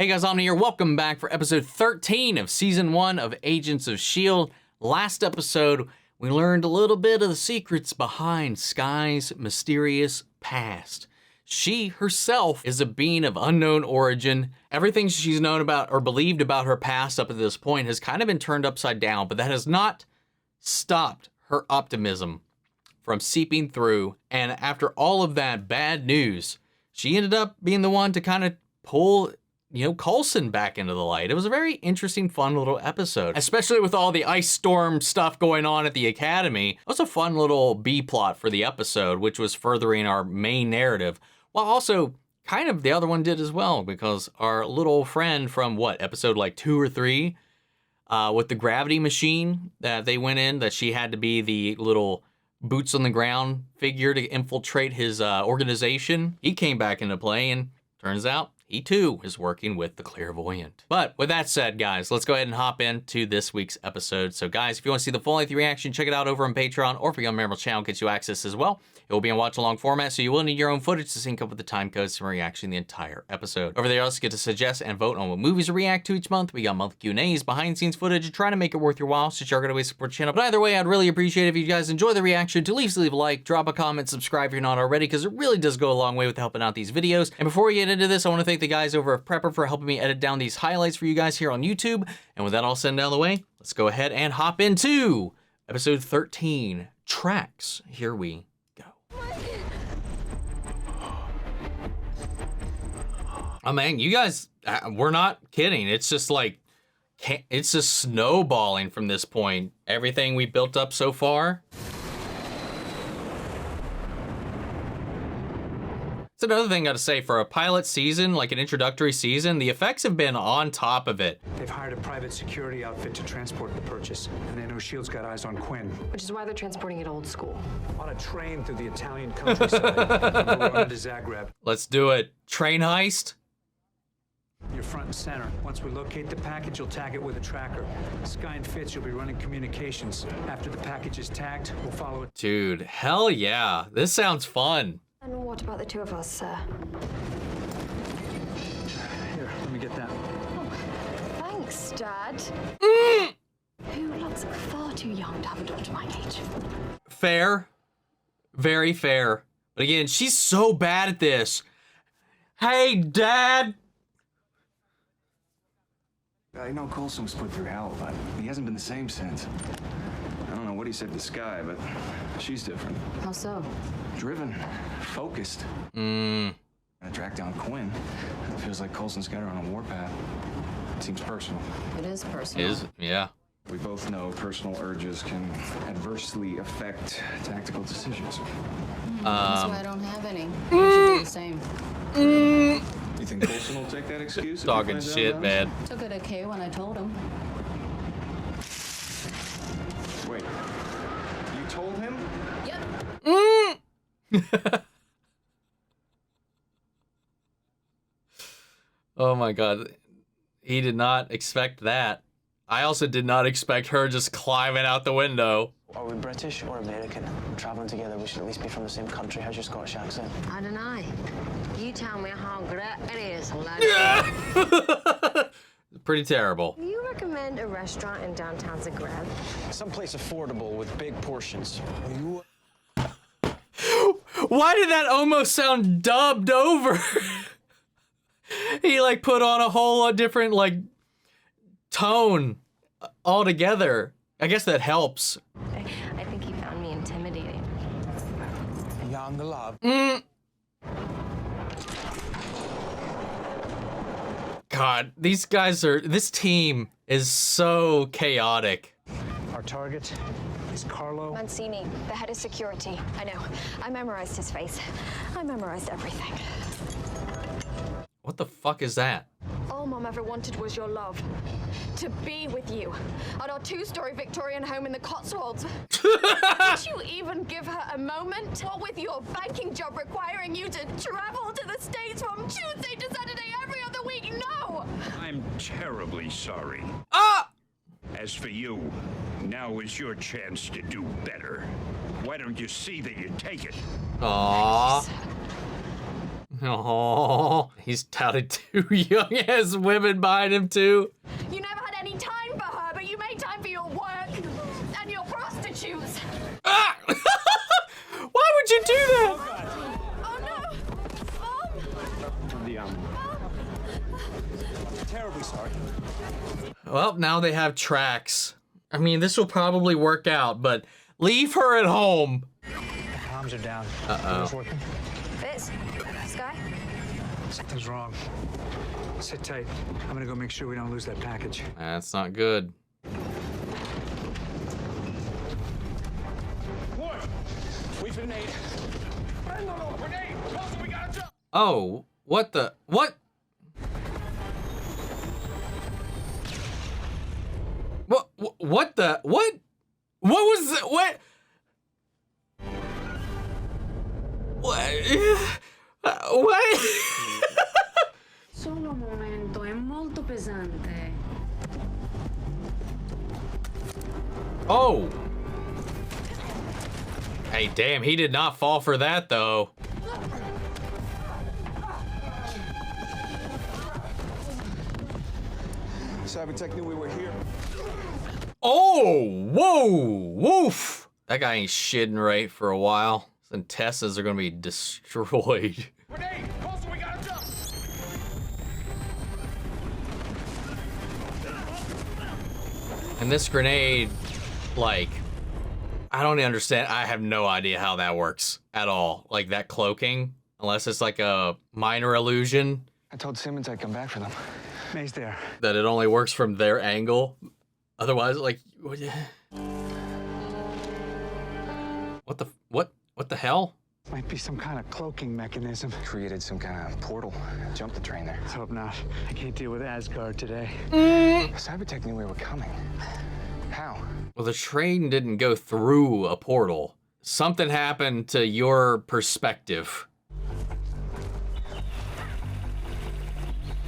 Hey guys, Omni here. Welcome back for episode 13 of season 1 of Agents of S.H.I.E.L.D. Last episode, we learned a little bit of the secrets behind Skye's mysterious past. She herself is a being of unknown origin. Everything she's known about or believed about her past up to this point has kind of been turned upside down, but that has not stopped her optimism from seeping through. And after all of that bad news, she ended up being the one to kind of pull Coulson back into the light. It was a very interesting, fun little episode, especially with all the ice storm stuff going on at the academy. It was a fun little B-plot for the episode, which was furthering our main narrative, while also kind of the other one did as well, because our little friend from episode like 2 or 3, with the gravity machine that they went in, that she had to be the little boots on the ground figure to infiltrate his organization. He came back into play, and turns out he too is working with the clairvoyant. But with that said, guys, let's go ahead and hop into this week's episode. So guys, if you want to see the full-length reaction, check it out over on Patreon, or if you're on my channel, gets you access as well. It will be in watch-along format, so you will need your own footage to sync up with the time codes to reaction the entire episode. Over there, you also get to suggest and vote on what movies to react to each month. We got monthly Q&As, behind-the-scenes footage, and trying to make it worth your while, so you're going to support the channel. But either way, I'd really appreciate it if you guys enjoy the reaction to leave a like, drop a comment, subscribe if you're not already, because it really does go a long way with helping out these videos. And before we get into this, I want to thank the guys over at Prepper for helping me edit down these highlights for you guys here on YouTube. And with that all said and out of the way, let's go ahead and hop into episode 13, Tracks. Here we go. Oh man, you guys, we're not kidding. It's just like, it's just snowballing from this point. Everything we built up so far. That's another thing I gotta say, for a pilot season, like an introductory season, the effects have been on top of it. They've hired a private security outfit to transport the purchase, and they know S.H.I.E.L.D's got eyes on Quinn. Which is why they're transporting it old school. On a train through the Italian countryside, from Verona to Zagreb. Let's do it. Train heist? You're front and center. Once we locate the package, you'll tag it with a tracker. Skye and Fitz, you'll be running communications. After the package is tagged, we'll follow it. Dude, hell yeah. This sounds fun. And what about the two of us, sir? Here, let me get that. Oh, thanks, Dad. Who looks far too young to have a daughter my age. Fair. Very fair. But again, she's so bad at this. Hey, Dad. I know Coulson was put through hell, but he hasn't been the same since. I don't know what he said to Skye, but she's different. How so? Driven, focused. I tracked down Quinn. It feels like Coulson's got her on a warpath. It seems personal. It is personal. Yeah. We both know personal urges can adversely affect tactical decisions. That's why I don't have any. You should do the same. You think Coulson will take that excuse? Talking shit, man. Took it okay when I told him. Wait, you told him? Yep. Oh my god. He did not expect that. I also did not expect her just climbing out the window. Are we British or American? We're traveling together, we should at least be from the same country. How's your Scottish accent? I don't know. You tell me how great it is, lad. Pretty terrible. Do you recommend a restaurant in downtown Zagreb? Someplace affordable with big portions. Why did that almost sound dubbed over? He like put on a whole different like tone altogether. I guess that helps. I think he found me intimidating. Young love. God, this team is so chaotic. Our target is Carlo. Mancini, the head of security. I know. I memorized his face. I memorized everything. What the fuck is that? All Mom ever wanted was your love. To be with you. At our 2-story Victorian home in the Cotswolds. Did you even give her a moment? What with your banking job requiring you to travel to the States from Tuesday to Saturday every other week? No! I'm terribly sorry. Ah! As for you, now is your chance to do better. Why don't you see that you take it? Aww. Oh, he's touted 2 young-ass women behind him, too. You never had any time for her, but you made time for your work and your prostitutes. Ah! Why would you do that? Oh no! Mom! Terribly sorry. Well, now they have tracks. I mean, this will probably work out, but leave her at home. Comms are down. Uh-oh. It's working. Fitz? Skye? Something's wrong. Sit tight. I'm gonna go make sure we don't lose that package. That's not good. We've been made. Grenade! Coulson, we gotta jump! Oh, what the? What? What the? What? What was the? What? What? Solo un momento, è molto pesante. Oh. Hey, damn, he did not fall for that, though. S.H.I.E.L.D knew we were here. Oh, whoa, woof. That guy ain't shitting right for a while. And Tessas are gonna be destroyed. Grenade! Coulson, we gotta jump! And this grenade, like, I don't understand. I have no idea how that works at all. Like that cloaking, unless it's like a minor illusion. I told Simmons I'd come back for them. May's there. That it only works from their angle. Otherwise, like, what the hell? Might be some kind of cloaking mechanism. Created some kind of portal. Jumped the train there. Let's hope not. I can't deal with Asgard today. S.H.I.E.L.D knew we were coming. How? Well, the train didn't go through a portal. Something happened to your perspective.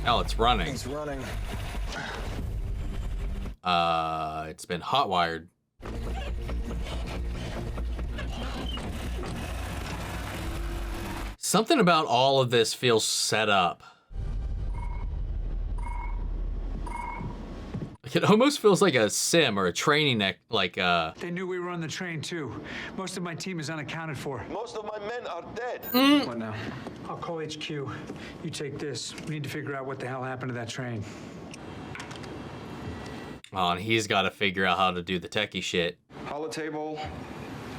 Oh, it's running. It's running. It's been hotwired. Something about all of this feels set up. It almost feels like a sim or a training, They knew we were on the train, too. Most of my team is unaccounted for. Most of my men are dead. What now? I'll call HQ. You take this. We need to figure out what the hell happened to that train. Oh, and he's got to figure out how to do the techie shit. Holotable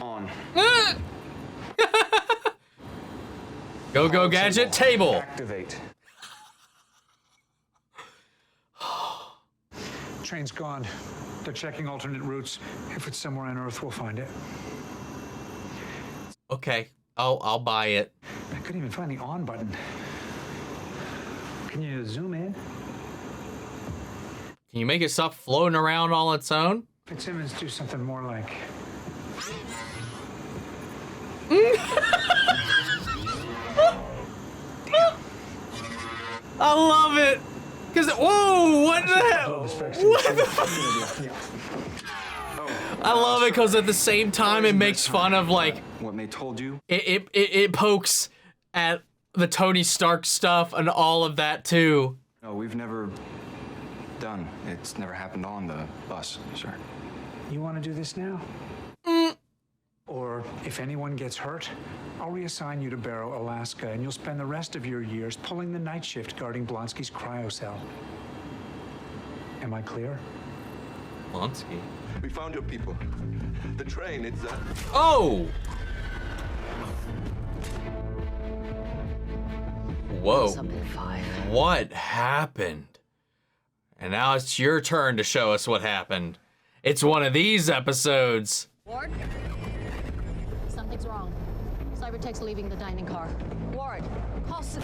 on. Go, gadget, table. Activate. Train's gone. They're checking alternate routes. If it's somewhere on Earth, we'll find it. Okay, I'll buy it. I couldn't even find the on button. Can you zoom in? Can you make it stop floating around all its own? Simmons do something more like. I love it. Cause whoa, what the hell? What the fuck? I love it because at the same time it makes fun of like What they told you? it pokes at the Tony Stark stuff and all of that too. No, we've never done. It's never happened on the bus, sir. You want to do this now? Or if anyone gets hurt, I'll reassign you to Barrow, Alaska, and you'll spend the rest of your years pulling the night shift guarding Blonsky's cryo cell. Am I clear? Blonsky. We found your people. The train, it's Oh! Whoa. What happened? And now it's your turn to show us what happened. It's one of these episodes. Ward? Something's wrong. Cybertech's leaving the dining car. Ward, Coulson.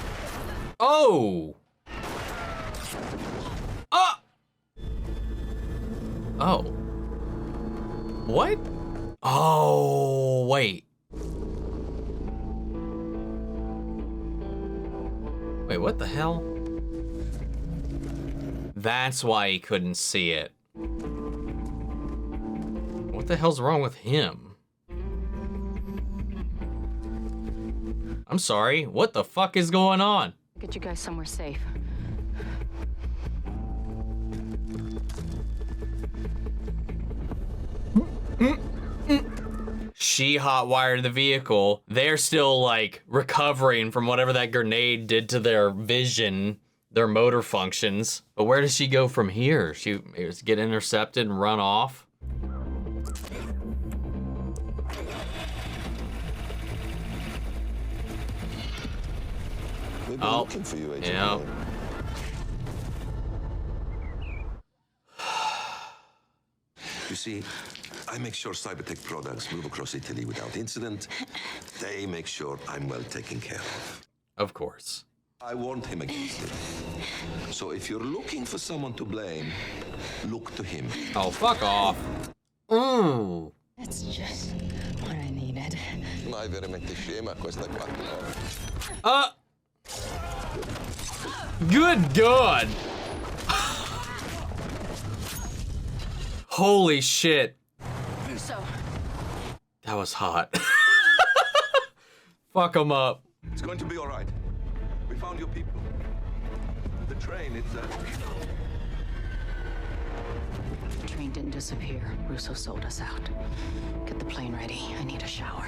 Oh! Ah! Oh. What? Oh, wait. Wait, what the hell? That's why he couldn't see it. What the hell's wrong with him? I'm sorry, what the fuck is going on? Get you guys somewhere safe. She hotwired the vehicle. They're still like recovering from whatever that grenade did to their vision, their motor functions. But where does she go from here? She get intercepted and run off? We've been looking for you, Agent. Yeah. You see, I make sure Cybertech products move across Italy without incident. They make sure I'm well taken care of. Of course. I warned him against it. So if you're looking for someone to blame, look to him. Oh, fuck off. Ooh. That's just what I needed. Mai veramente scema questa qua. Good God. Holy shit. So, That was hot. Fuck them up. It's going to be all right. We found your people. The train, it's the train didn't disappear. Russo sold us out. Get the plane ready. I need a shower.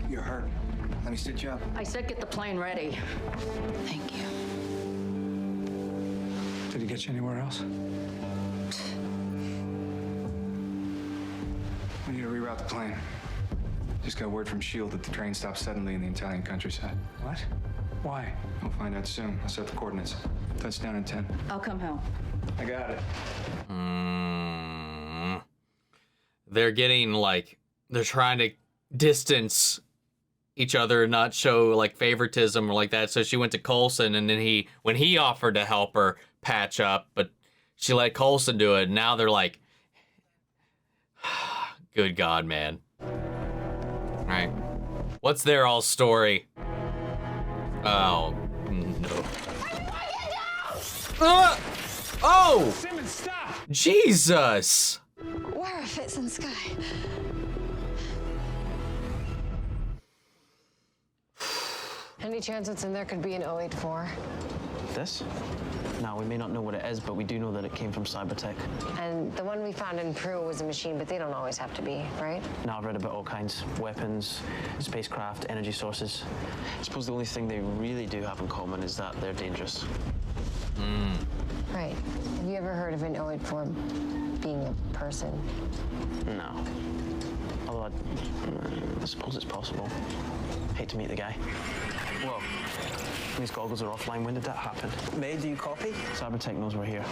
You're hurt. Let me stitch you up. I said get the plane ready. Thank you. Did he get you anywhere else? We need to reroute the plane. Just got word from S.H.I.E.L.D. that the train stopped suddenly in the Italian countryside. What? Why? We'll find out soon. I'll set the coordinates. Touchdown in 10. I'll come home. I got it. They're getting like, they're trying to distance each other and not show like favoritism or like that. So she went to Coulson, and then when he offered to help her patch up, but she let Coulson do it. Now they're like, good God, man. All right. What's their all story? Oh, no. Oh! Simmons, stop! Jesus! Where are Fitz and Skye? Any chance it's in there could be an 084? This? No, we may not know what it is, but we do know that it came from Cybertech. And the one we found in Peru was a machine, but they don't always have to be, right? Now I've read about all kinds. Weapons, spacecraft, energy sources. I suppose the only thing they really do have in common is that they're dangerous. Right. Have you ever heard of an 084 being a person? No. Although I suppose it's possible. Hate to meet the guy. Whoa. These goggles are offline. When did that happen? May, do you copy? Cybertech knows we're here.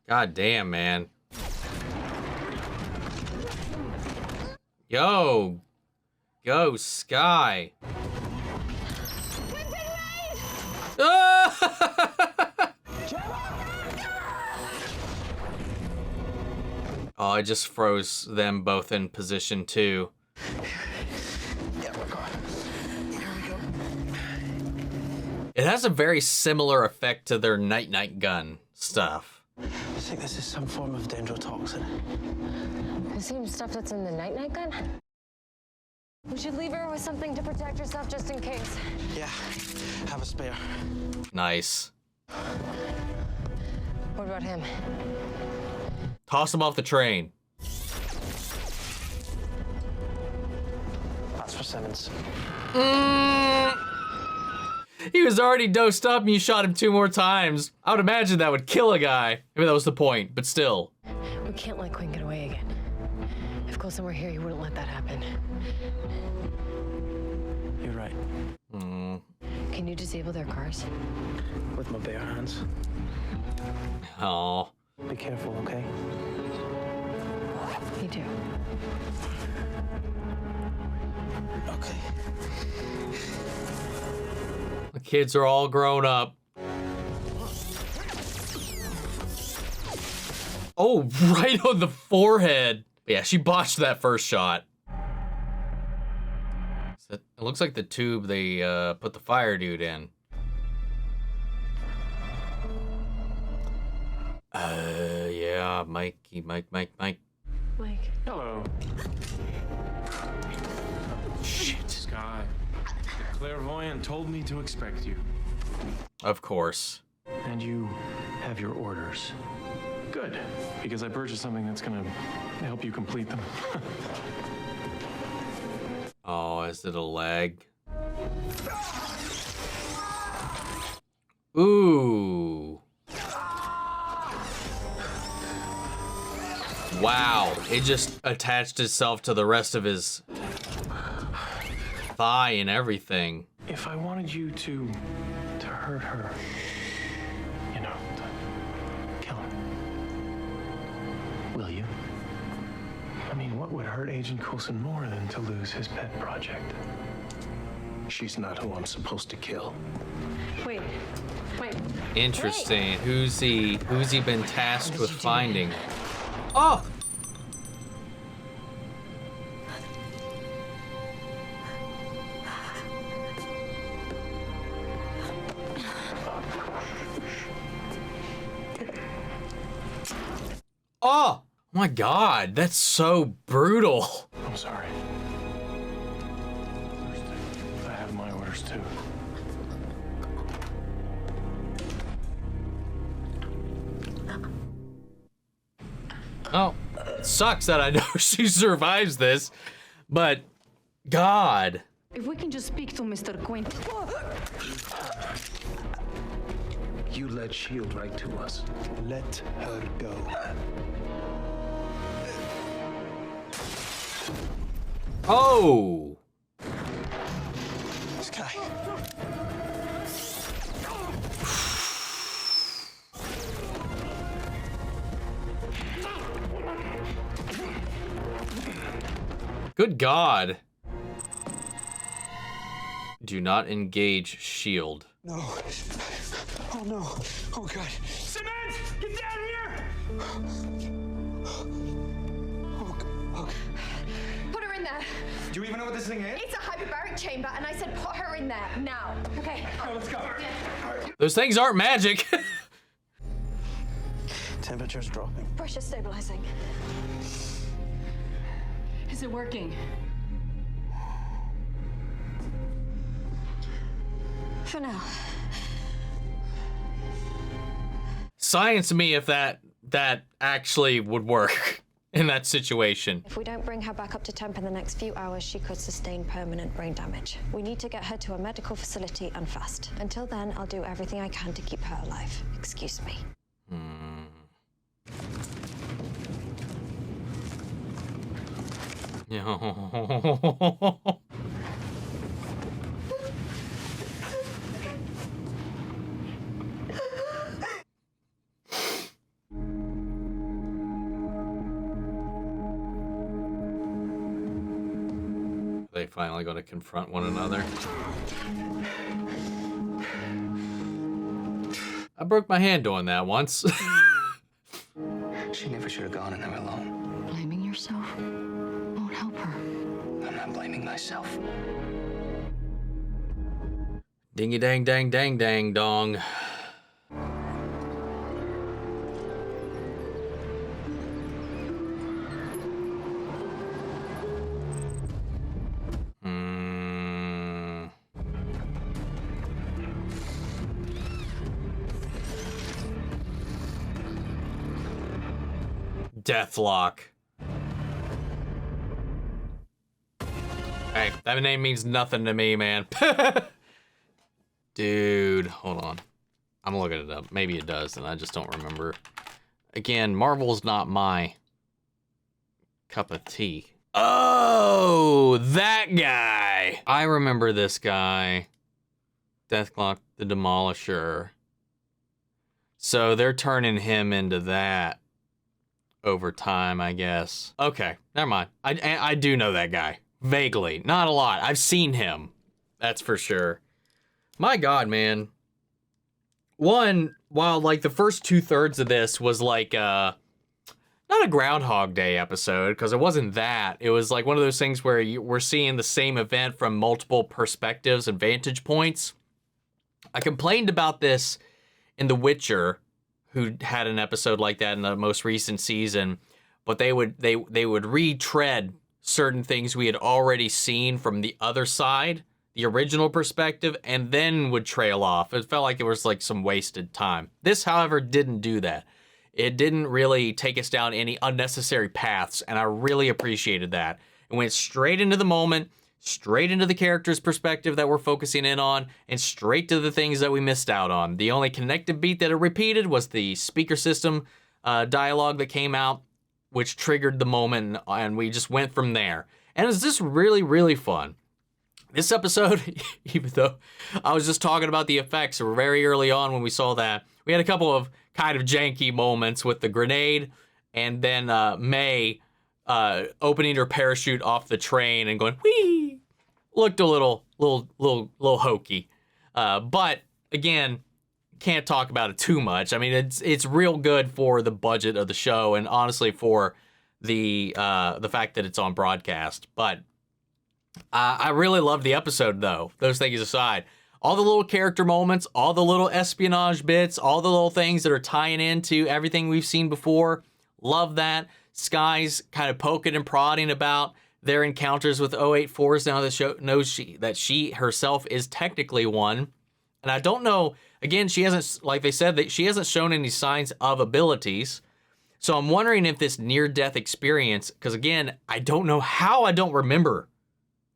God damn, man. Yo. Go, Skye. Oh, I just froze them both in position too. Yeah, we're gone. Here we go. It has a very similar effect to their night-night gun stuff. I think this is some form of dendrotoxin. The same stuff that's in the night-night gun? We should leave her with something to protect herself just in case. Yeah, have a spare. Nice. What about him? Toss him off the train. That's for Simmons. He was already dosed up and you shot him 2 more times. I would imagine that would kill a guy. Maybe that was the point, but still. We can't let Quinn get away again. If Coulson were here, he wouldn't let that happen. You're right. Can you disable their cars? With my bare hands. Oh. Be careful, okay? Me too. Okay. The kids are all grown up. Oh, right on the forehead. Yeah, she botched that first shot. It looks like the tube they put the fire dude in. Yeah, Mike. Mike. Hello. clairvoyant told me to expect you. Of course. And you have your orders. Good, because I purchased something that's gonna help you complete them. Oh, is it a leg? Ooh. Wow, it just attached itself to the rest of his thigh and everything. If I wanted you to hurt her, you know, to kill her, will you? I mean, what would hurt Agent Coulson more than to lose his pet project? She's not who I'm supposed to kill. Wait. Interesting. Who's he been tasked with finding? Oh! Oh my God, that's so brutal. I'm sorry. I have my orders too. Oh, it sucks that I know she survives this, but God. If we can just speak to Mr. Quint. You led S.H.I.E.L.D. right to us. Let her go. Oh. Skye. Good God. Do not engage S.H.I.E.L.D. No. Oh no. Oh God. Simmons, get down here! Put her in there. Do you even know what this thing is? It's a hyperbaric chamber, and I said put her in there now. Okay. Let's go. Those things aren't magic. Temperature's dropping. Pressure stabilizing. Is it working? For now. Science me if that actually would work in that situation. If we don't bring her back up to temp in the next few hours, she could sustain permanent brain damage. We need to get her to a medical facility and fast. Until then, I'll do everything I can to keep her alive. Excuse me. They finally going to confront one another. I broke my hand doing that once. She never should have gone in there alone. Blaming yourself won't help her. I'm not blaming myself. Dingy dang dang dang dang dong. Deathlock. Hey, that name means nothing to me, man. Dude, hold on. I'm looking it up. Maybe it does, and I just don't remember. Again, Marvel's not my cup of tea. Oh, that guy. I remember this guy. Deathlock the Demolisher. So they're turning him into that over time, I guess. Okay, never mind. I do know that guy. Vaguely. Not a lot. I've seen him. That's for sure. My God, man. One, while like the first 2/3 of this was like not a Groundhog Day episode, because it wasn't that. It was like one of those things where we're seeing the same event from multiple perspectives and vantage points. I complained about this in The Witcher, who had an episode like that in the most recent season, but they would retread certain things we had already seen from the other side the original perspective and then would trail off. It felt like it was like some wasted time. This, however, didn't do that. It didn't really take us down any unnecessary paths, and I really appreciated that. It went straight into the moment, straight into the character's perspective that we're focusing in on, and straight to the things that we missed out on. The only connected beat that it repeated was the speaker system dialogue that came out, which triggered the moment, and we just went from there. And it was just really, really fun. This episode, even though I was just talking about the effects very early on when we saw that, we had a couple of kind of janky moments with the grenade and then May opening her parachute off the train and going, whee! Looked a little hokey. But again, can't talk about it too much. I mean, it's real good for the budget of the show and honestly for the fact that it's on broadcast. But I really loved the episode, though. Those things aside, all the little character moments, all the little espionage bits, all the little things that are tying into everything we've seen before. Love that. Skye's kind of poking and prodding about their encounters with 084s now that show knows that she herself is technically one. And I don't know, again, she hasn't, like they said, that she hasn't shown any signs of abilities. So I'm wondering if this near-death experience, because again, I don't know how I don't remember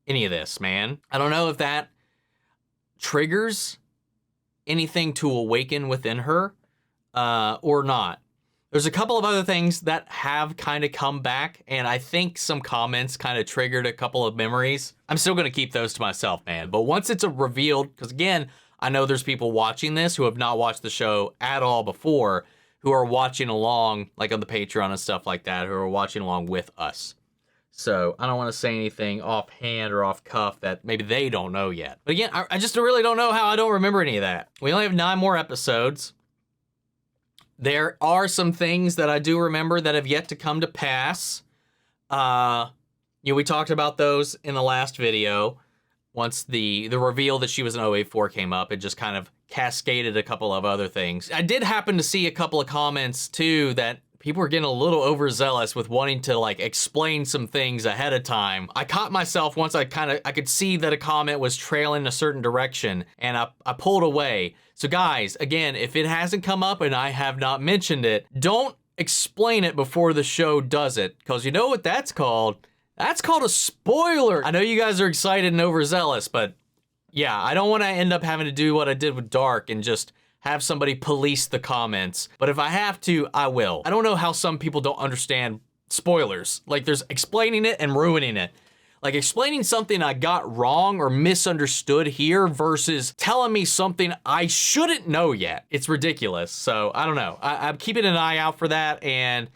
any of this, man. I don't know if that triggers anything to awaken within her or not. There's a couple of other things that have kind of come back, and I think some comments kind of triggered a couple of memories. I'm still going to keep those to myself, man. But once it's revealed, because again, I know there's people watching this who have not watched the show at all before, who are watching along, like on the Patreon and stuff like that, who are watching along with us. So I don't want to say anything offhand or off cuff that maybe they don't know yet. But again, I just really don't know how I don't remember any of that. We only have 9 more episodes. There are some things that I do remember that have yet to come to pass. We talked about those in the last video. Once the reveal that she was an 084 came up, it just kind of cascaded a couple of other things. I did happen to see a couple of comments too that people were getting a little overzealous with wanting to like explain some things ahead of time. I caught myself once I could see that a comment was trailing a certain direction and I pulled away. So guys, again, if it hasn't come up and I have not mentioned it, don't explain it before the show does it, because you know what that's called? That's called a spoiler. I know you guys are excited and overzealous, but yeah, I don't want to end up having to do what I did with Dark and just have somebody police the comments. But if I have to, I will. I don't know how some people don't understand spoilers. Like there's explaining it and ruining it. Like explaining something I got wrong or misunderstood here versus telling me something I shouldn't know yet. It's ridiculous. So I don't know. I'm keeping an eye out for that, and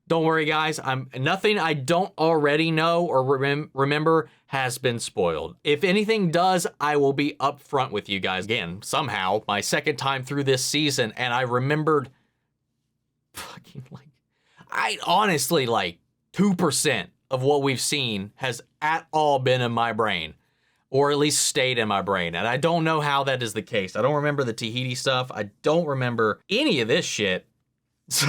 don't worry guys, nothing I don't already know or remember has been spoiled. If anything does, I will be upfront with you guys. Again, somehow, my second time through this season, and I remembered I honestly 2% of what we've seen has at all been in my brain, or at least stayed in my brain. And I don't know how that is the case. I don't remember the Tahiti stuff. I don't remember any of this shit. So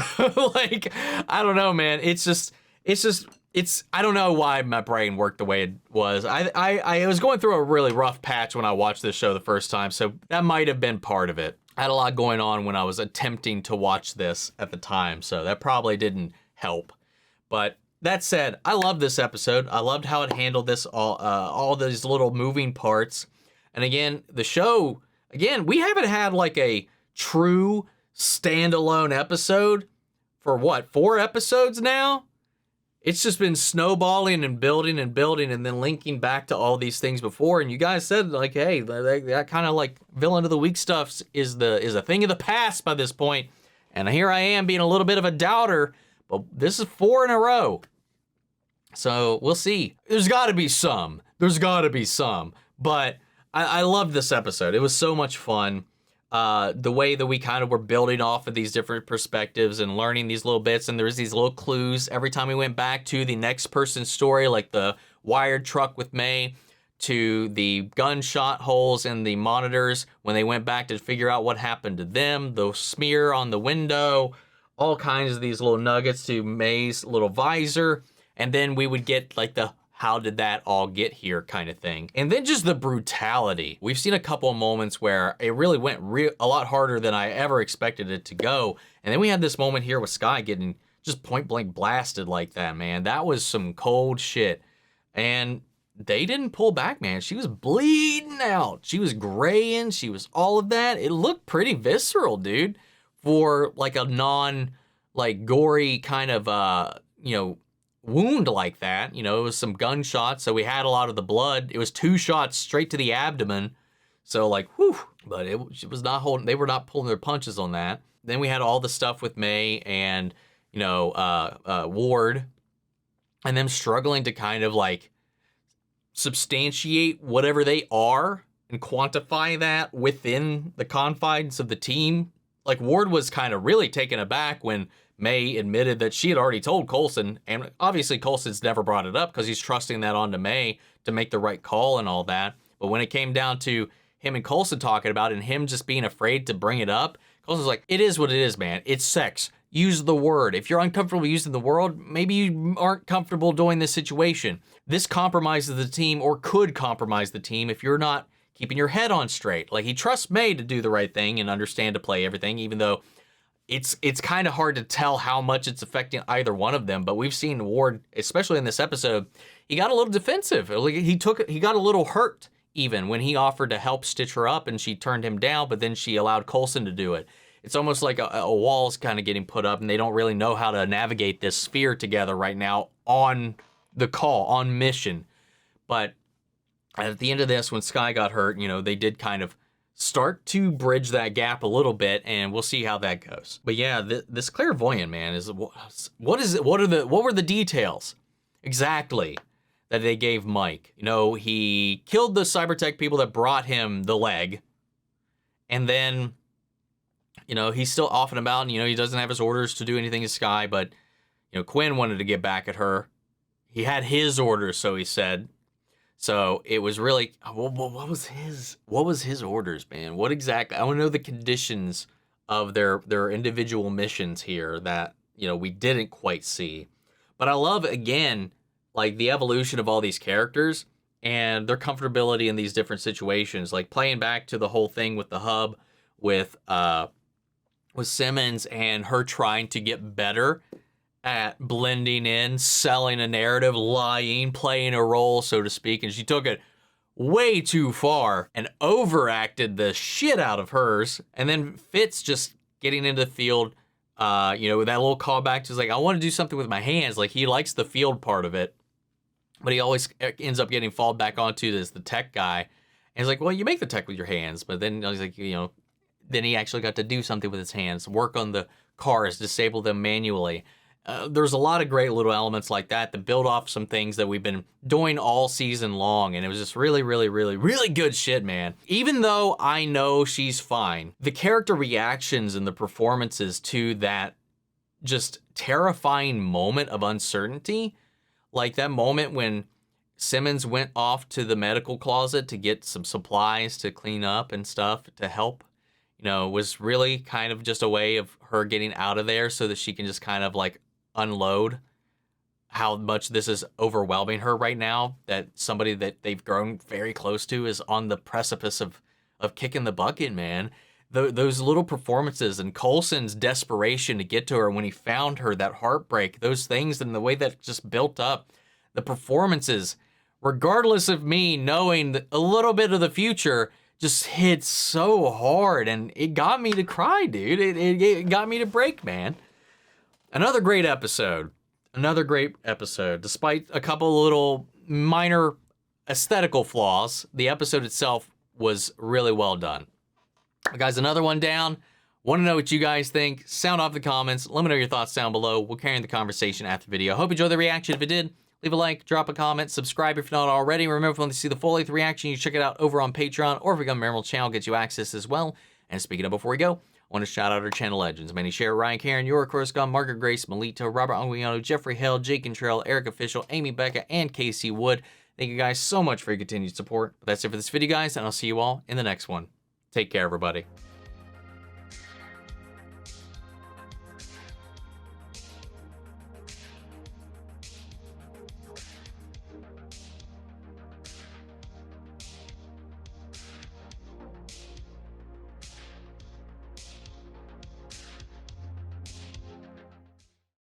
I don't know, man. It's I don't know why my brain worked the way it was. I was going through a really rough patch when I watched this show the first time, so that might have been part of it. I had a lot going on when I was attempting to watch this at the time, so that probably didn't help. But that said, I loved this episode. I loved how it handled this, all these little moving parts. And again, the show, we haven't had like a true standalone episode for what, 4 episodes now? It's just been snowballing and building and then linking back to all these things before. And you guys said like, hey, that kind of like villain of the week stuff is a thing of the past by this point. And here I am being a little bit of a doubter, but this is 4 in a row. So we'll see. There's got to be some. But I loved this episode. It was so much fun. The way that we kind of were building off of these different perspectives and learning these little bits, and there's these little clues every time we went back to the next person's story, like the wired truck with May, to the gunshot holes in the monitors when they went back to figure out what happened to them, the smear on the window, all kinds of these little nuggets to May's little visor. And then we would get like the how did that all get here kind of thing. And then just the brutality. We've seen a couple of moments where it really went a lot harder than I ever expected it to go. And then we had this moment here with Skye getting just point blank blasted like that, man. That was some cold shit. And they didn't pull back, man. She was bleeding out. She was graying. She was all of that. It looked pretty visceral, dude, for like a like gory kind of, you know, wound like that. You know, it was some gunshots, so we had a lot of the blood. It was 2 shots straight to the abdomen. So like, whew, but it was not holding, they were not pulling their punches on that. Then we had all the stuff with May and, you know, Ward, and them struggling to kind of like substantiate whatever they are and quantify that within the confines of the team. Like Ward was kind of really taken aback when May admitted that she had already told Coulson, and obviously Coulson's never brought it up because he's trusting that on to May to make the right call and all that. But when it came down to him and Coulson talking about it and him just being afraid to bring it up, Coulson's like, it is what it is, man. It's sex. Use the word. If you're uncomfortable using the word, maybe you aren't comfortable doing this situation. This compromises the team, or could compromise the team if you're not keeping your head on straight. Like, he trusts May to do the right thing and understand to play everything, even though it's kind of hard to tell how much it's affecting either one of them. But we've seen Ward, especially in this episode, he got a little defensive. He got a little hurt even when he offered to help stitch her up and she turned him down, but then she allowed Coulson to do it. It's almost like a wall's kind of getting put up and they don't really know how to navigate this sphere together right now on the call, on mission. But at the end of this, when Skye got hurt, you know, they did kind of start to bridge that gap a little bit, and we'll see how that goes. But yeah, this clairvoyant, man, is what is it? What were the details exactly that they gave Mike? You know, he killed the cybertech people that brought him the leg, and then, you know, he's still off and about, and, you know, he doesn't have his orders to do anything to Skye, but, you know, Quinn wanted to get back at her. He had his orders, so he said. So it was really, what was his orders, man? What exactly? I want to know the conditions of their individual missions here that, you know, we didn't quite see. But I love, again, like the evolution of all these characters and their comfortability in these different situations. Like playing back to the whole thing with the hub with Simmons and her trying to get better at blending in, selling a narrative, lying, playing a role, so to speak. And she took it way too far and overacted the shit out of hers. And then Fitz just getting into the field, you know, with that little callback to like, I want to do something with my hands. Like, he likes the field part of it, but he always ends up getting falled back onto as the tech guy. And he's like, well, you make the tech with your hands. But then he's like, you know, then he actually got to do something with his hands, work on the cars, disable them manually. There's a lot of great little elements like that build off some things that we've been doing all season long. And it was just really, really, really, really good shit, man. Even though I know she's fine, the character reactions and the performances to that just terrifying moment of uncertainty, like that moment when Simmons went off to the medical closet to get some supplies to clean up and stuff to help, you know, was really kind of just a way of her getting out of there so that she can just kind of like unload how much this is overwhelming her right now, that somebody that they've grown very close to is on the precipice of kicking the bucket, man. Those little performances and Coulson's desperation to get to her when he found her, that heartbreak, those things and the way that just built up, the performances, regardless of me knowing a little bit of the future, just hit so hard, and it got me to cry, dude. It got me to break, man. Another great episode. Despite a couple little minor aesthetical flaws, the episode itself was really well done. Guys, another one down. Want to know what you guys think? Sound off the comments. Let me know your thoughts down below. We'll carry on the conversation after the video. Hope you enjoyed the reaction. If you did, leave a like, drop a comment, subscribe if you're not already. Remember, if you want to see the full-length reaction, you check it out over on Patreon, or if you become a member of the channel, get you access as well. And speaking of, before we go, I want to shout out our channel legends. Manny Share, Ryan Karen, Yora Coruscant, Margaret Grace, Melito, Robert Anguiano, Jeffrey Hale, Jake Cantrell, Eric Official, Amy Becca, and Casey Wood. Thank you guys so much for your continued support. But that's it for this video, guys, and I'll see you all in the next one. Take care, everybody.